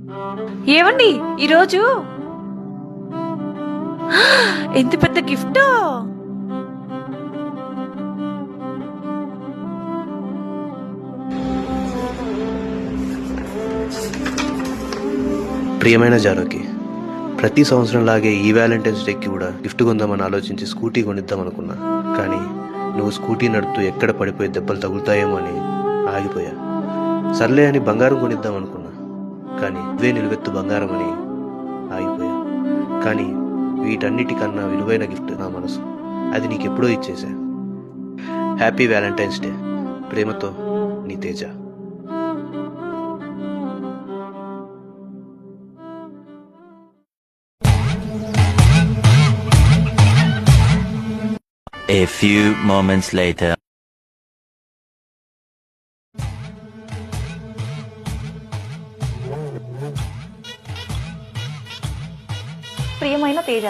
ఏవండి ఈరోజు ఎంత పెద్ద గిఫ్ట్! ప్రియమైన జానకి, ప్రతి సంవత్సరం లాగే ఈ వ్యాలంటైన్స్ డేకి కూడా గిఫ్ట్ కొందామని ఆలోచించి స్కూటీ కొనిద్దాం అనుకున్నా. కానీ నువ్వు స్కూటీ నడుపుతూ ఎక్కడ పడిపోయి దెబ్బలు తగులుతాయేమో అని ఆగిపోయా. సర్లే అని బంగారం కొనిద్దాం అనుకున్నా. కానీ ఇవే నిలువెత్తు బంగారం అని ఆగిపోయా. కానీ వీటన్నిటికన్నా విలువైన గిఫ్ట్ నా మనసు. అది నీకెప్పుడో ఇచ్చేసా. Happy Valentine's day. ప్రేమతో నీ Teja. A few moments later. ప్రియమైన తేజ,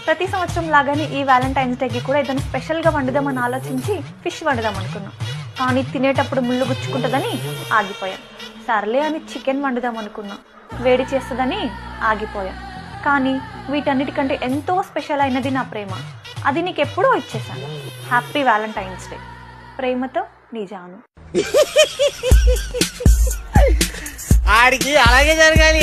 ప్రతి సంవత్సరం లాగానే ఈ వ్యాలంటైన్స్ డేకి కూడా ఏదైనా స్పెషల్గా వండుదామని ఆలోచించి ఫిష్ వండుదాం అనుకున్నాం. కానీ తినేటప్పుడు ముళ్ళు గుచ్చుకుంటుందని ఆగిపోయాం. సర్లే అని చికెన్ వండుదాం అనుకున్నాం. వేడి చేస్తుందని ఆగిపోయాం. కానీ వీటన్నిటికంటే ఎంతో స్పెషల్ అయినది నా ప్రేమ. అది నీకు ఎప్పుడో ఇచ్చేసాను. Happy Valentine's day. ప్రేమతో నీ జాను. ఆడికి అలాగే జరగాలి.